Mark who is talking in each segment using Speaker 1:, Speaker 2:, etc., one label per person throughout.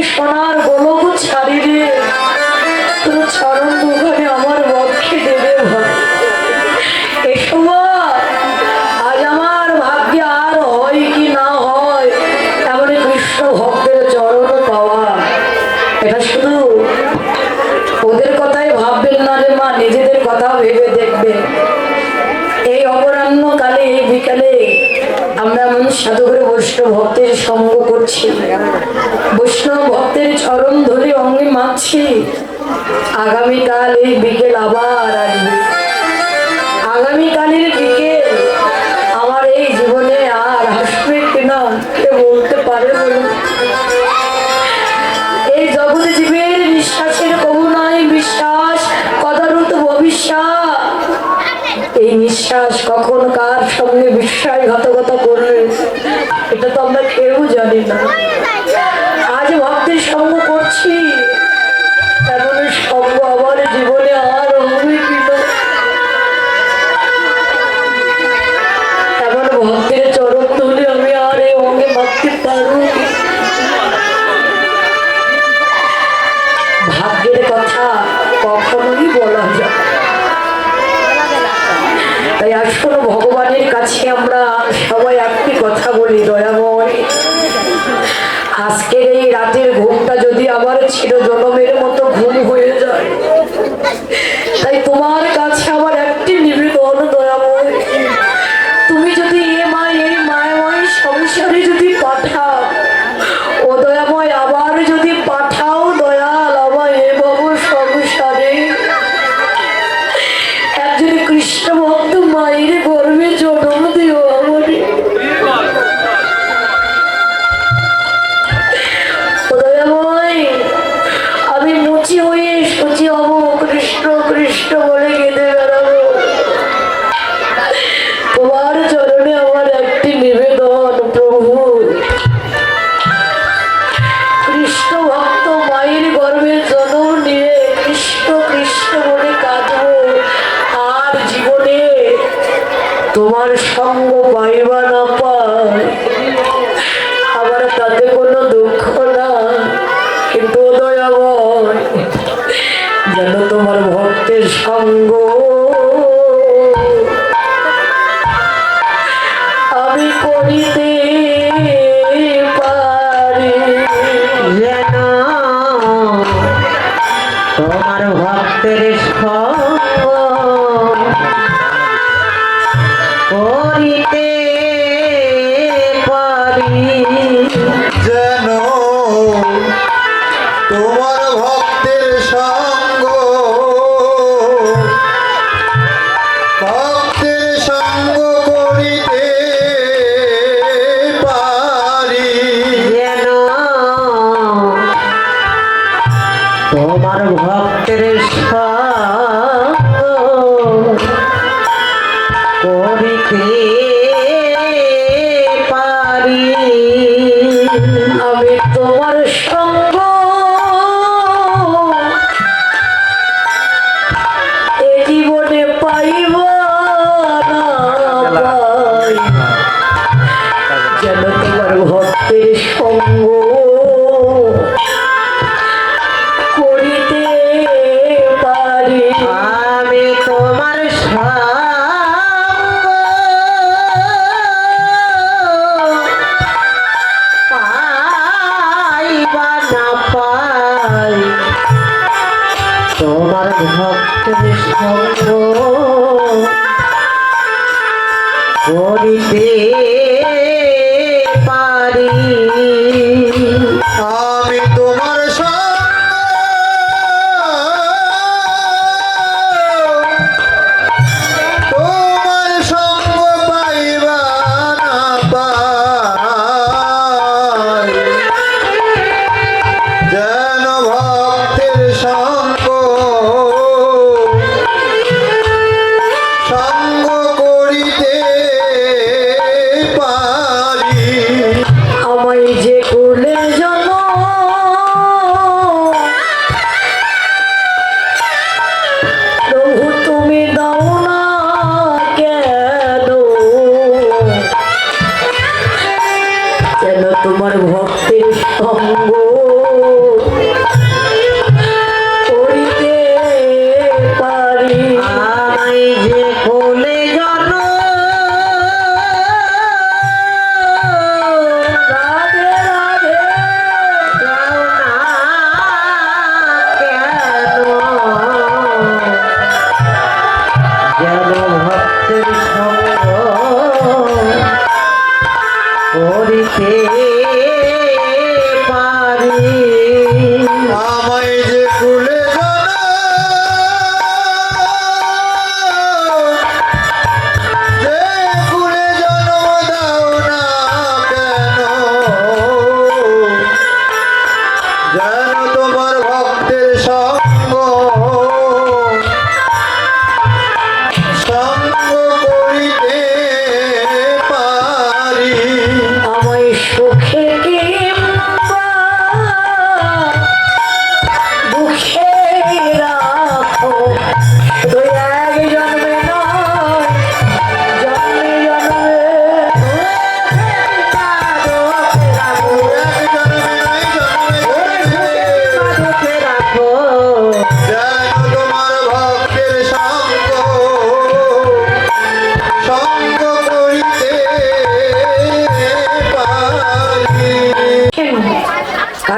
Speaker 1: সোনার গোলক ছাড়ি রে তোর চরণ দুখানে আমার বক্ষে দেবে ভাই। এ সময় আজ আমার ভাগ্যে আর হয় কি না হয় এমন কৃষ্ণ ভক্তের চরণ পাওয়া। এটা শুধু ওদের কথাই ভাববেন না রে মা, নিজেদের কথা ভেবে দেখবেন। এই অপরাহ্ন কালে এই বিকালে আমরা এমন সাধুগুরু বৈষ্ণব ভক্তের সঙ্গ করছি, বৈষ্ণব ভক্তের চরণ ধরে অঙ্গে মাখছি। আগামীকাল এই বিকেল আবার আসবে। আগামীকালের বিকেল আমার এই জীবনে আর আসবে কিনা কে বলতে পারে বলুন? এই জগতে জীবের নিঃশ্বাসের কবু নাই বিশ্বাস, কদারুত ভবিষ্যৎ। এই নিঃশ্বাস কখন কার সঙ্গে বিশ্বাসঘাতকতা করবে এটা তো আমরা কেউ জানি না। আজ ভক্তের সঙ্গ করছি, এমন সঙ্গ আমার জীবনে আর হবে কিনা? এমন ভক্তের চরণ ধরে আমি আর এই অঙ্গে মাখতে পারবো? ভাগ্যের কথা কখনোই বলা যায়। তাই আসলে ভগবানের কাছে আমরা সবাই একটি কথা বলি, দয়াময় আজকের এই রাতের ঘুমটা যদি আবার চিরজনমের মতো ঘুম হয়ে যায়, তাই তোমার কাছে আমার একটি নিবেদন দয়াময়, তুমি যদি এই মায়াময় সংসারে যদি পাঠাও, ও দয়াময় আবার যদি পাঠাও দয়াল আমায় এ বাবু সংসারে একজন কৃষ্ণ ভক্ত মায়ের গর্ভে জন্ম দিও আমারে। আমি মুচি হয়ে সুচি হব, কৃষ্ণ কৃষ্ণ বলে কেঁদে বেড়াবো। তোমার চরণে আমার একটি নিবেদন প্রভু, কৃষ্ণ ভক্ত মায়ের গর্ভে জন্ম নিয়ে কৃষ্ণ কৃষ্ণ বলে কাঁদবো, আর জীবনে তোমার সঙ্গ পাইবা না পাই আবার তাতে কোনো দুঃখ না। কিন্তু দয়াময় যেন তোমার ভক্তের সঙ্গ আমি করিতে পারি,
Speaker 2: যেন তোমার ভক্তের সঙ্গ করিতে পারি,
Speaker 3: যেন তোমার ভক্তের সঙ্গ করিতে পারি,
Speaker 2: যেন তোমার ভক্তের সঙ্গ করিতে পারি।
Speaker 1: আমি তোমার সঙ্গ এ জীবনে পাইব না পাই, যেন তোমার ভক্তের সঙ্গ করিতে পারি।
Speaker 2: আমি তোমার সঙ্গ পাইবা না পাই, তোমার ভক্তের সঙ্গ করিতে পারি।
Speaker 3: আমি তোমার সঙ্গ পাইবা না পাই, যেন ভক্তের সঙ্গ করিতে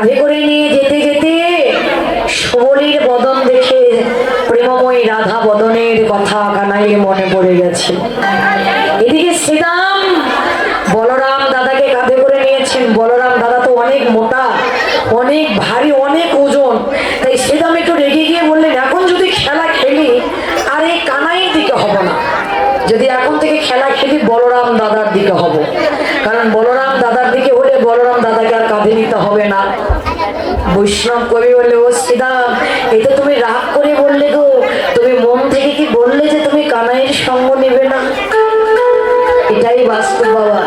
Speaker 1: কাঁধে করে নিয়ে যেতে যেতে সুবলীর বদন দেখে প্রেমময়ী রাধা বদনের কথা কানাইয়ের মনে পড়ে গেছে। এদিকে শ্রীরাম বলরাম দাদাকে কাঁধে করে নিয়েছেন। বলরাম দাদা তো অনেক মোটা, অনেক ভারী, অনেক ওজন। তাই শ্রীরাম একটু রেগে গিয়ে বললেন, এখন যদি খেলা খেলি আর এই কানাইয়ের দিকে হব না, যদি এখন থেকে খেলা খেলি বলরাম দাদার দিকে হব। কারণ বলরাম দাদার দিকে হলে বলরাম দাদাকে আর কাঁধে নিতে হবে না। বৈষ্ণব কবি বললে, ও শ্রীরাম, এটা তুমি রাগ করে বললে গো, তুমি মন থেকে কি বললে যে তুমি কানাইয়ের সঙ্গ নেবে না? এটাই বাস্তব বাবা।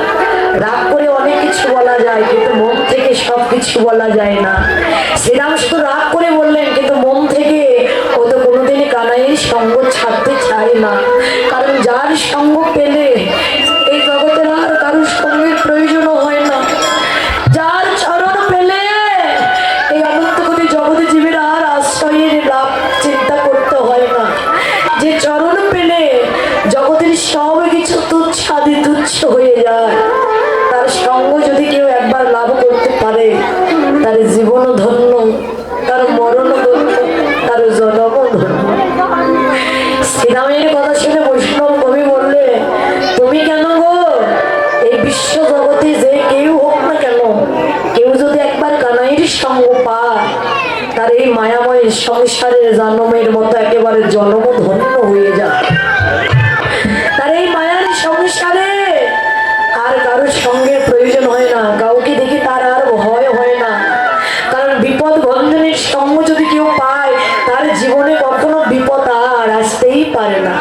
Speaker 1: রাগ করে অনেক কিছু বলা যায়, কিন্তু মন থেকে সব কিছু বলা যায় না। শ্রীরাম শুধু রাগ করে বললেন, কিন্তু মন থেকে ও তো কোনোদিনই কানাইয়ের সঙ্গ ছাড়তে চায় না। কারণ যার সঙ্গ পেলে এই জগতের আর কারোর সঙ্গের প্রয়োজনও হয় না। যার চরণ পেলে এই অনন্ত কোটি জগতে জীবের আর আশ্রয়ের লাভ চিন্তা করতে হয় না। যে চরণ পেলে জগতের সব কিছু তুচ্ছ আদি তুচ্ছ হয়ে যায়। তার সঙ্গ যদি কেউ একবার লাভ করতে পারে, তার জীবনও ধন্য, তার মরণও ধন্য, তার জন্মও ধন্য। শ্রীরামের কথা শুনে বৈষ্ণব কবি বললে, তুমি কেন গো, এই বিশ্ব জগতে যে কেউ হোক না কেন, কেউ যদি একবার কানাইয়ের সঙ্গ পায়, তার এই মায়াময় সংসারের জন্মের মতো একেবারে জন্ম ধন্য হয়ে যায়। তার এই মায়ার সংসারে আর কারোর সঙ্গের প্রয়োজন হয় না, কাউকে দেখে তার আর ভয় হয় না। কারণ বিপদ বন্ধনের সঙ্গ যদি কেউ পায়, তার জীবনে কখনো বিপদ আর আসতেই পারে না।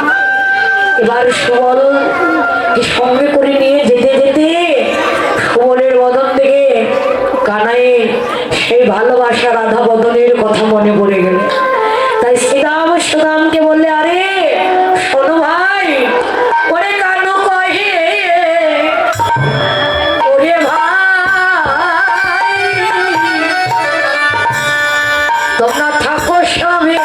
Speaker 1: এবার সুবল সঙ্গে করে নিয়ে যেতে যেতে সুবলের বদন থেকে কানাইয়ের সেই ভালোবাসা রাধা বদনের কথা মনে পড়ে গেল। তাই শ্রীরাম সুদামকে বললে, আরে শোনো ভাই, ওরে কানু কহে, ওরে ভাই, তোমরা থাকো সবে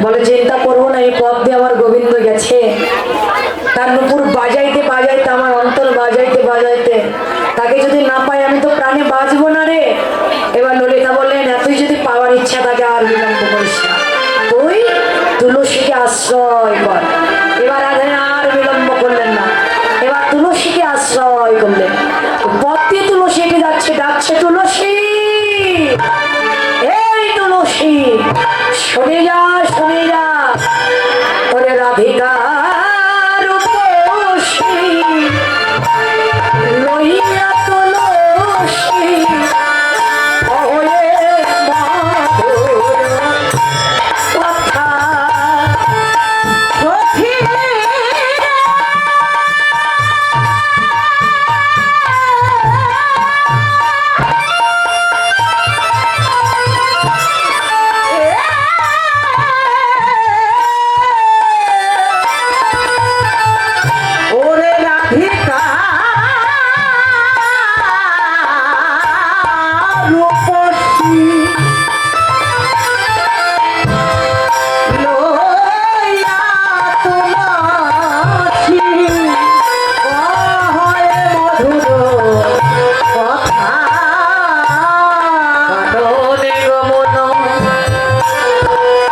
Speaker 1: বলে চিন্তা করবো না, এই পথ দিয়ে আমার গোবিন্দ গেছে, তার নুপুর বাজাইতে বাজাইতে আমার অন্তর বাজাইতে বাজাইতে তাকে যদি না পাই আমি তো প্রাণে বাঁচবো না রে। এবার ললিতা বললেন, এতই যদি পাওয়ার ইচ্ছা থাকে আর বিলম্ব করিস না, তুই তুলসীকে আশ্রয় কর। এবার আর বিলম্ব করলেন না, এবার তুলসীকে আশ্রয় করলেন। পথ দিয়ে তুলসী হেঁটে যাচ্ছে, ডাকছে তুলসী, এই তুলসী শুনে যা, শুনে যা, ওরে রাধিকা রূপসী লইয়া তুলসী ওরে মধুর কথা সখী
Speaker 2: ওরে রাধিকা রূপসী লইয়া তুলসী কহে মধুর কথা।
Speaker 1: কাননে গমন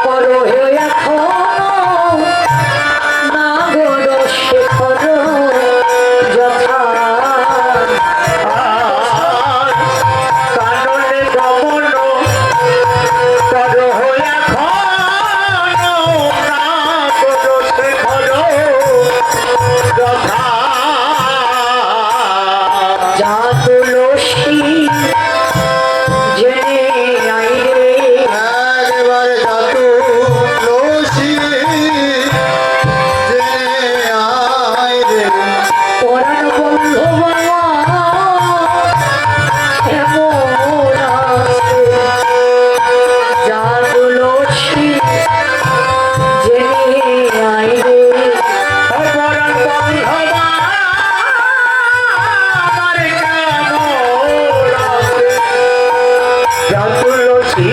Speaker 1: করো হে এখনো, নাগর শেখর যথা।
Speaker 4: কাননে গমন করো এখনো, নাগর শেখর যথা।
Speaker 1: যা তুলসী জেনে আইরে,
Speaker 3: একবারে যাতু তুলসী জেনে আয় রে।
Speaker 1: পরাণ বন্ধু বাবা কেমন আছে? যা তুলসী জেনে আইরে,
Speaker 4: অপরাণ বন্ধবা আমার কেমন আছে? যা তুলসী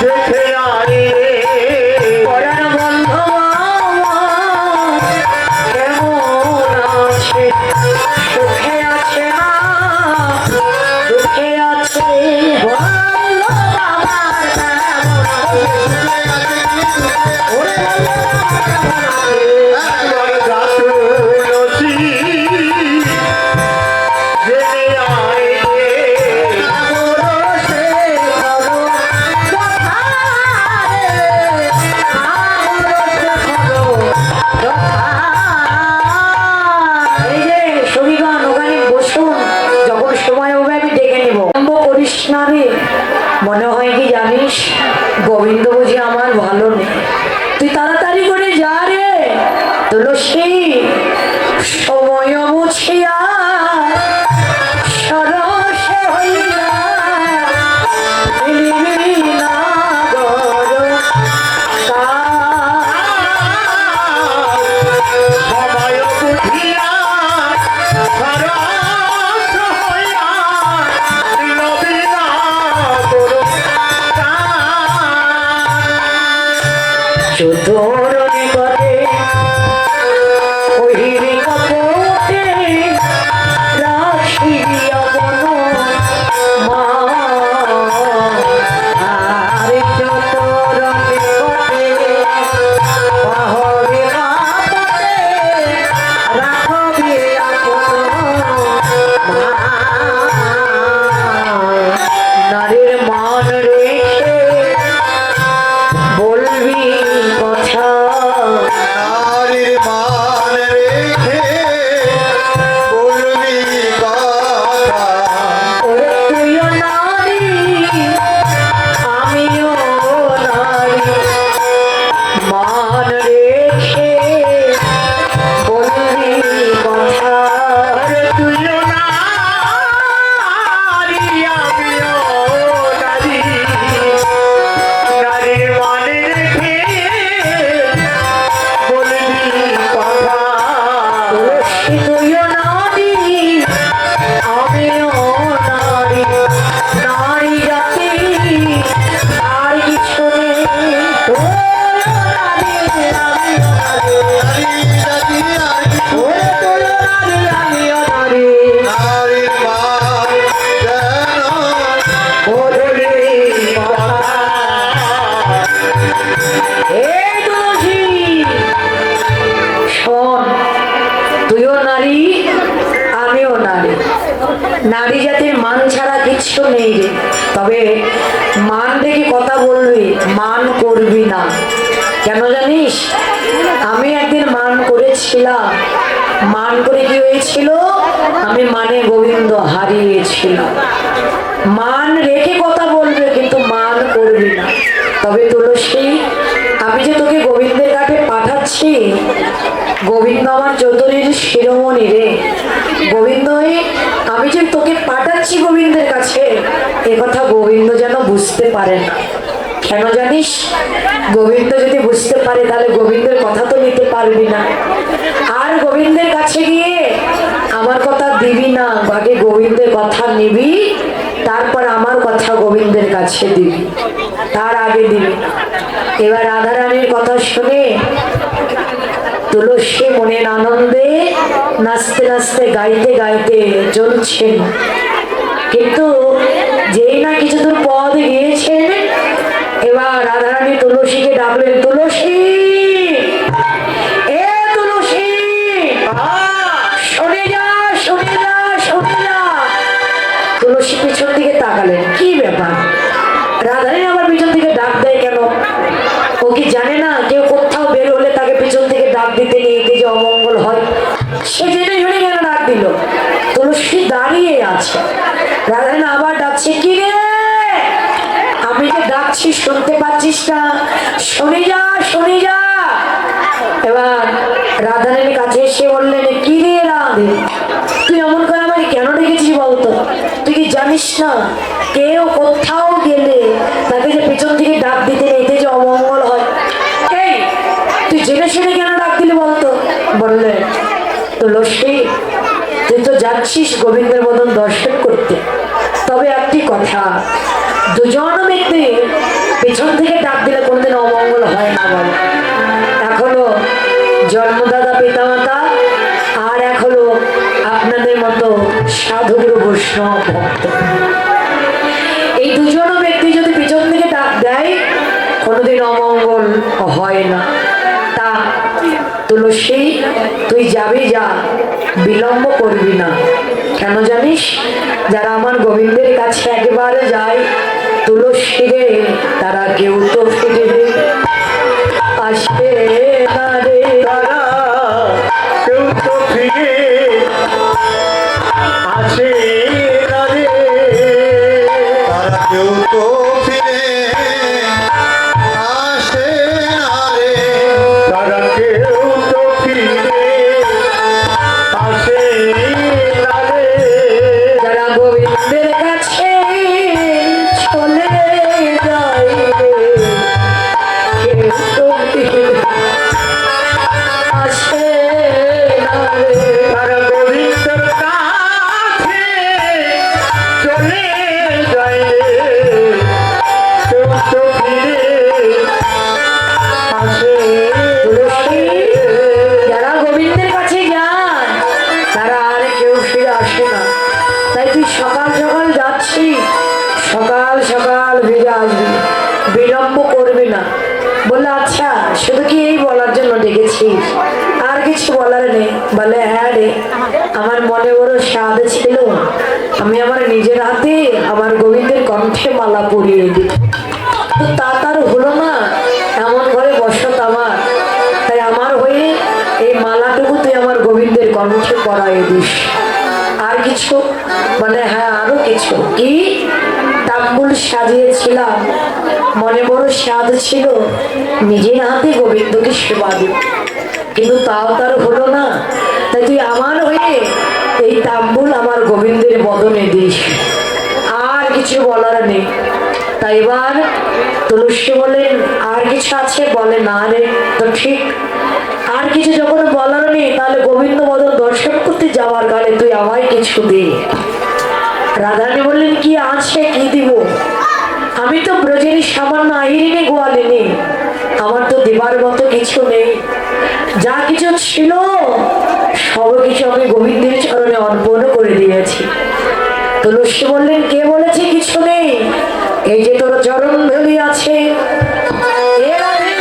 Speaker 4: দেখে আয় রে।
Speaker 1: পরাণ বন্ধু বাবা কেমন আছে? সুখে আছে না দুঃখে আছে? বন্ধু বাবা কেমন আছে? ওরে
Speaker 4: যা তুলসী দেখে আয় রে।
Speaker 1: এই যে সবিগান ওখানে বসুন, যখন সময় হবে আমি ডেকে নেব। বিলম্ব করিস না রে, মনে হয় কি জানিস গোবিন্দ বুঝি আমার ভালো নেই, তুই তাড়াতাড়ি করে যা রে তুলসী। সময় বুঝিয়া সরস হইয়া মিলিবি নাগর কার।
Speaker 4: সময় বুঝিয়া সরস হইয়া নবীনা গুরু
Speaker 1: চতুর নিকটে কহিবি কপটে রাখিয়া বন মা। আর চতুর নিকটে পাহবে বাপতে রাখবি আপন মা। নারীর মান রেখে বলবি কথা এই তুলসী শোন, তুইও নারী আমিও নারী, নারী জাতির মান ছাড়া কিচ্ছু নেই রে। তবে মান দেখে কথা বলবি, মান করবি না। কেন জানিস, আমি একদিন মান করেছিলাম, মান করে কি হয়েছিল, আমি মানে গোবিন্দ হারিয়েছিলাম। মান রেখে কথা বলবে কিন্তু মান করবি না। তবে তুলসী, আমি যে তোকে গোবিন্দের কাছে পাঠাচ্ছি, গোবিন্দ আমার চতুরীর শিরোমণি রে। গোবিন্দ, আমি যে তোকে পাঠাচ্ছি গোবিন্দের কাছে, এ কথা গোবিন্দ যেন বুঝতে পারে না। কেন জানিস, গোবিন্দ যদি বুঝতে পারে তাহলে গোবিন্দের কথা তো নিতে পারবি না। আর গোবিন্দের কাছে গিয়ে আমার কথা দিবি না, আগে গোবিন্দের কথা নিবি, তারপর আমার কথা গোবিন্দের কাছে দিবি, তার আগে দিবি না। এবার রাধারানীর কথা শুনে তুলসী মনের আনন্দে নাচতে নাচতে গাইতে গাইতে চলছেন। কিন্তু যেই না কিছু দূর পথ গিয়েছেন, এবার রাধারানী তুলসীকে ডাকলেন, তুলসী, এ তুলসী, শুনে যা, শুনে যা, শুনে যা। তুলসী পিছন দিকে তাকালেন, কি ব্যাপার, রাধারানী আবার পিছন দিকে ডাক দেয় কেন? ও কি জানে না কেউ কোথাও বের হলে তাকে পিছন থেকে ডাক দিতে নিয়ে যে অমঙ্গল হয়? সে জেনে শুনে কেন ডাক দিল? তুলসী দাঁড়িয়ে আছে, রাধারানী আবার ডাকছে, কি রে, আমি যে ডাকছি শুনতে পাচ্ছিস না? শুনে যা, শুনে যা। এবার রাধারানীর কাছে এসে বললেন, কি রে রাধে, তুই এমন করে আমাকে কেন ডেকেছিস বলতো? তুই কি জানিস না কেউ কোথাও গেলে তাকে যে পিছন থেকে ডাক দিতে এতে যে অমঙ্গল হয়? এই তুই জেনে শুনে কেন ডাক দিলি বলতো? বললেন, তুলসী, তুই তো যাচ্ছিস গোবিন্দের মতন দর্শন করতে, তবে একটি কথা, দুজন ব্যক্তি পিছন থেকে ডাক দিলে কোনোদিন অমঙ্গল হয় না বল। এক হলো জন্মদাতা পিতামাতা, আর এক হলো আপনাদের মতো সাধুগুরু বৈষ্ণব ভক্ত। এই দুজন ব্যক্তি যদি পিছন থেকে ডাক দেয় কোনোদিন অমঙ্গল হয় না। তা তুলসী, তুই যাবি, যা, বিলম্ব করবি না। কেন জানিস, যারা আমার গোবিন্দের কাছে একেবারে যায় তুলসী রে, তারা কেউ তো ফিরে আসবে না রে।
Speaker 4: তারা কেউ তো ফিরে আসে না রে।
Speaker 3: তারা কেউ তো ফিরে আসে না রে।
Speaker 4: তারা কেউ তো ফিরে আসে না রে।
Speaker 1: যারা গোবিন্দের কাছে চলে যায় রে, কেউ তো ফিরে আসে না রে।
Speaker 4: তারা গোবিন্দের কাছে চলে যায় রে, কেউ তো ফিরে আসে
Speaker 1: তুলসী, যারা গোবিন্দের কাছে যায় তারা আর কেউ ফিরে আসে না। তাই তুই সকাল সকাল যাচ্ছিস, সকাল সকাল ফিরে আসবি, বিলম্ব করবি না। বললে, আচ্ছা শুধু কি এই বলার জন্য ডেকেছিস, আর কিছু বলার নেই? বলে, হ্যাঁ রে, আমার মনে বড় স্বাদ ছিল, আমি আমার নিজের হাতে আমার গোবিন্দের কণ্ঠে মালা পরিয়ে দিই। তো তা তার হলো না, এমন ঘরে বসত আমার, তাই আমার হয়ে এই মালাটুকু তুই আমার গোবিন্দের কণ্ঠে পরাই দিস। আর কিছু? বলে, হ্যাঁ আরো কিছু। কি? তাম্বুল সাজিয়েছিলাম, মনে বড় স্বাদ ছিল নিজের হাতে গোবিন্দকে সেবা দিব, কিন্তু তাও তার হলো না, তাই তুই আমার হয়ে এই তাম্বুল আমার গোবিন্দের বদনে দিস। আর কিছু বলার নেই। তাই এবার তুলসী বলেন, আর কিছু আছে? বলে, না রে, তো ঠিক, আর কিছু যখন বলার নেই তাহলে গোবিন্দ বদন দর্শন করতে যাওয়ার কালে তুই আমায় কিছু দে। রাধারানী বললেন, কি আছে, কি দিব? আমি তো ব্রজের সামান্য আহিরিনে গোয়ালিনি, আমার তো দেবার মতো কিছু নেই। যা কিছু ছিল সব কিছু আমি গোবিন্দের চরণে অর্পণ করে দিয়েছি। তুলসী বললেন, কে বলেছে কিছু নেই? এই যে তোর চরণ ধুলি আছে, এ রাধে,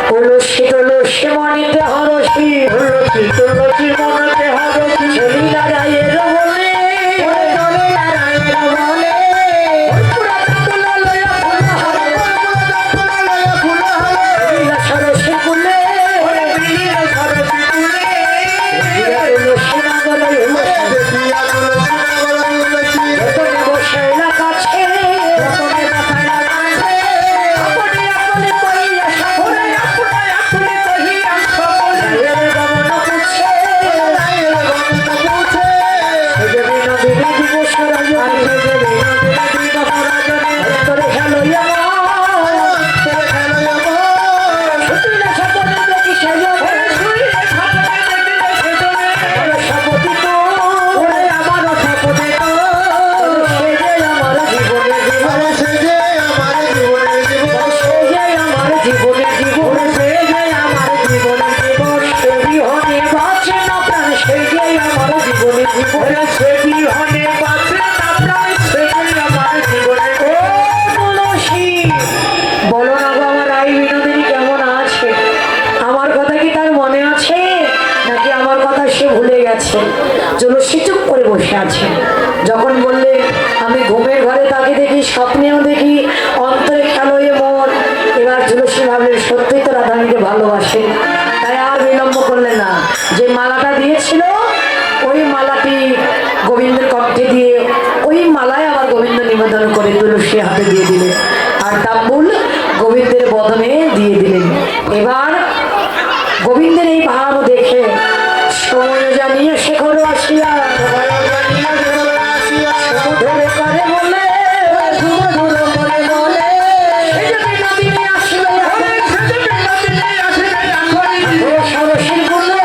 Speaker 1: তুলসী তুলসী মনিতে হরসী
Speaker 4: তুলসী তুলসী মনতে হারতি
Speaker 1: চলি নারায়ের বলে
Speaker 2: চলে নারায়ণ বলে
Speaker 1: পুরাতন তুলা লয়া ফুলা হরে লীলা সরসী কুলে
Speaker 4: বিলীন সরসী কুলে
Speaker 1: তুলসী নাগরে
Speaker 3: দেখিয়া তুলসী নগর তুলসী
Speaker 1: যতনে বসাইলা কাছে
Speaker 2: যতনে বসাইলা কাছে
Speaker 1: আপনি আপনি কইয়া সকলে
Speaker 4: আপনায় আপনি কহিয়া সকলে
Speaker 1: রায়ের গমন পুছে
Speaker 3: রায়ের গন্ধ পৌঁছে
Speaker 1: সেজবে নবীনে দিবস রজনী সেজবে নবীনে দিবস রজনী অন্তরে খেলইয়া
Speaker 3: তোর খেলয় মন
Speaker 1: ছুটিলে সকলে দেখি সেজবে
Speaker 4: শুইলে সকলে দেখিলে সেজনে
Speaker 1: সপতি তো
Speaker 2: ওরে আমার সপদে তো
Speaker 1: সেজে আমার জীবনে জীবন
Speaker 3: আরে সে যে আমার জীবনের জীবন
Speaker 1: সেজে আমার জীবনে জীবন
Speaker 2: সেজে আমার জীবনে জীবন
Speaker 1: সেবি হনে বাঁচে না প্রাণ সেজে আমার জীবনে জীবন
Speaker 4: সে বিহনে বাঁচে না প্রাণ সেজে আমার জীবনে
Speaker 1: তুলসী বলো না গো আমার আই বিনোদিনী কেমন আছে আমার কথা কি তার মনে আছে নাকি আমার কথা সে ভুলে গেছে তুলসী চুপ করে বসে আছে যখন বললে আমি ঘুমের ঘরে তাকে দেখি স্বপ্নেও দেখি অন্তরে খেলোয়ে মন এবার তুলসী ভাবলেন সত্যিই তো রাধারানীকে ভালোবাসে তাই আর বিলম্ব করলেন না যে মালাটা দিয়েছিল ওই মালাটি গোবিন্দের কণ্ঠে দিয়ে ওই মালায় আবার গোবিন্দ নিবেদন করে তুলসী হাতে দিয়ে দিলেন আর তাম্বুল গোবিন্দের বদনে দিয়ে দিলেন এবার গোবিন্দের এই ভাব দেখে সময় জানিয়ে শেখর আসিয়া ধরে করে বলে
Speaker 2: সুমধুর বলে বলে
Speaker 1: সেজন্য নবীনে আসিবে
Speaker 4: সেজনে নবীনে আসিবে রাখরি
Speaker 1: ও সরসীর বলে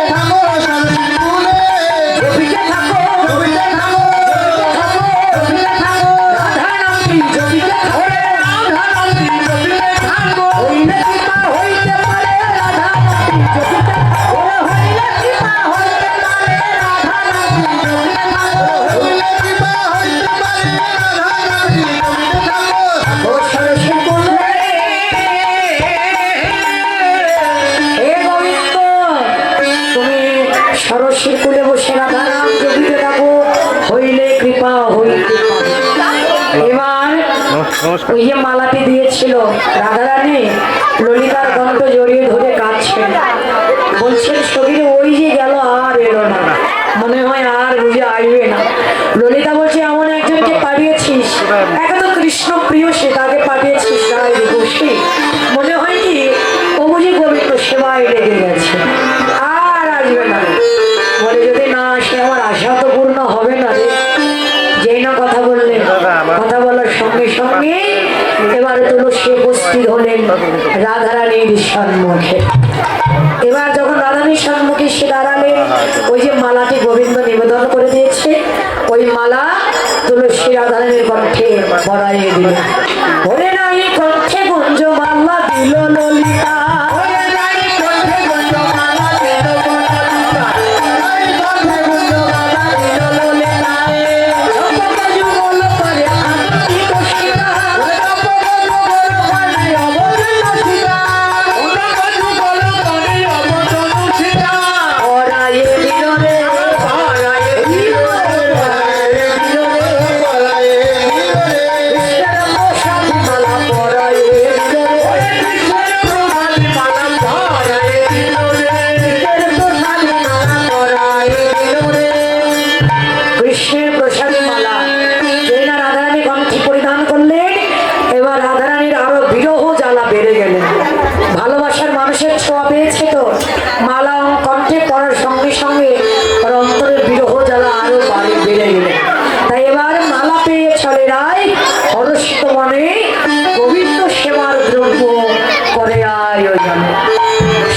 Speaker 3: থামো সরসী কুলে
Speaker 1: জপিতে থাকো
Speaker 3: জপিতে থামো
Speaker 1: জপিতে থাকো রাধা নামটি জপিতে থাকো
Speaker 4: রাধা নন্দী জপিতে থাকো
Speaker 1: হইলে কৃপা হইতে পারে রাধা নামটি জপিতে থাকো
Speaker 2: হইলে কৃপা হইতে পারে রাধা নামটি জপিতে থাকো
Speaker 3: হইলে কৃপা হইতে পারে রাধা নামটি জপিতে থাকো
Speaker 1: ও সরসী বলে হে গোবিন্দ তুমি সরস্বীর কুলে বসে রাধা নাম জপিতে থাকো হইলে কৃপা হইতে পারে এবার ওই যে মালাটি দিয়েছিল রাধারানী ললিতার কণ্ঠ জড়িয়ে ধরে কাঁদছেন বলছেন শরীরে ওই যে গেল আর এলো না মনে হয় আর বুঝে আসবে না ললিতা বলছে এমন একজনকে পাঠিয়েছিস একে তো কৃষ্ণ প্রিয় সে তাকে পাঠিয়েছিস রায় বসে মনে হয় কি ও বুঝি গোবিন্দ সেবায় লেগে গেছে আর আসবে না বলে যদি না আসে আমার আশা তো পূর্ণ হবে না রে যেই না কথা বললেন কথা বলার সঙ্গে সঙ্গে এবার তুলসী উপস্থিত হলেন রাধারানীর সম্মুখে এবার যখন রাধারানীর সম্মুখে সে দাঁড়ালেন ওই যে মালাটি গোবিন্দ নিবেদন করে দিয়েছে ওই মালা তুলসী রাধারানীর কণ্ঠে বড়াইয়ে দিলেন ওরে নাই কণ্ঠে গুঞ্জ মালা দিল ললিতা
Speaker 2: ওরে নাই কণ্ঠে গন্ধ মালা দিল ললিতা নাই কণ্ঠে গন্ধ মালা দিল ললিতা
Speaker 1: জপকা যুগল করে আনন্দিত সীতা
Speaker 2: ওরে তপক যুগল মানে অবতীর্ণ সীতা
Speaker 4: উনকজু বল করে অবতনু সীতা
Speaker 1: ওরায়ে দিল রে
Speaker 4: পারায়ে
Speaker 3: পলায়ে নিরে
Speaker 1: কৃষ্ণের প্রসাদ মালা পরায়ে দিল রে
Speaker 4: কৃষ্ণের প্রভাত মালা পারায়ে দিল রে
Speaker 1: কৃষ্ণের প্রসাদ মালা যেই না রাধারানী কণ্ঠে পরিধান করলেন এবার রাধারানীর আরো বিরহ জ্বালা বেড়ে গেলেন ভালোবাসার মানুষের ছোঁয়া পেয়েছে তো মালা কণ্ঠে পড়ার সঙ্গে সঙ্গে ওর অন্তরের বিরহ জ্বালা আরো বেড়ে গেলেন তাই এবার মালা পেয়ে চলে রায় হরষিত মনে গোবিন্দ সেবার দ্রব্য করে আয়োজন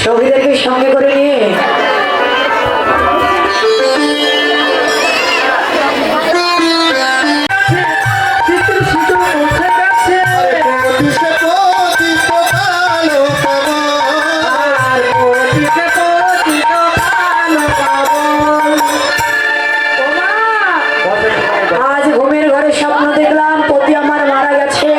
Speaker 1: সখীদেরকে সঙ্গে করে নিয়ে
Speaker 4: চিত্র শুধু মুখে গেছে
Speaker 3: দিশে পতিত কালো পবন
Speaker 4: আর পতিতে পতিত কালো পাবন
Speaker 1: আজ ঘুমের ঘরে স্বপ্ন দেখলাম পতি আমার মারা গেছে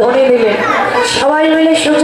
Speaker 1: ধ্বনি দিলেন। সবাই মিলে সুখ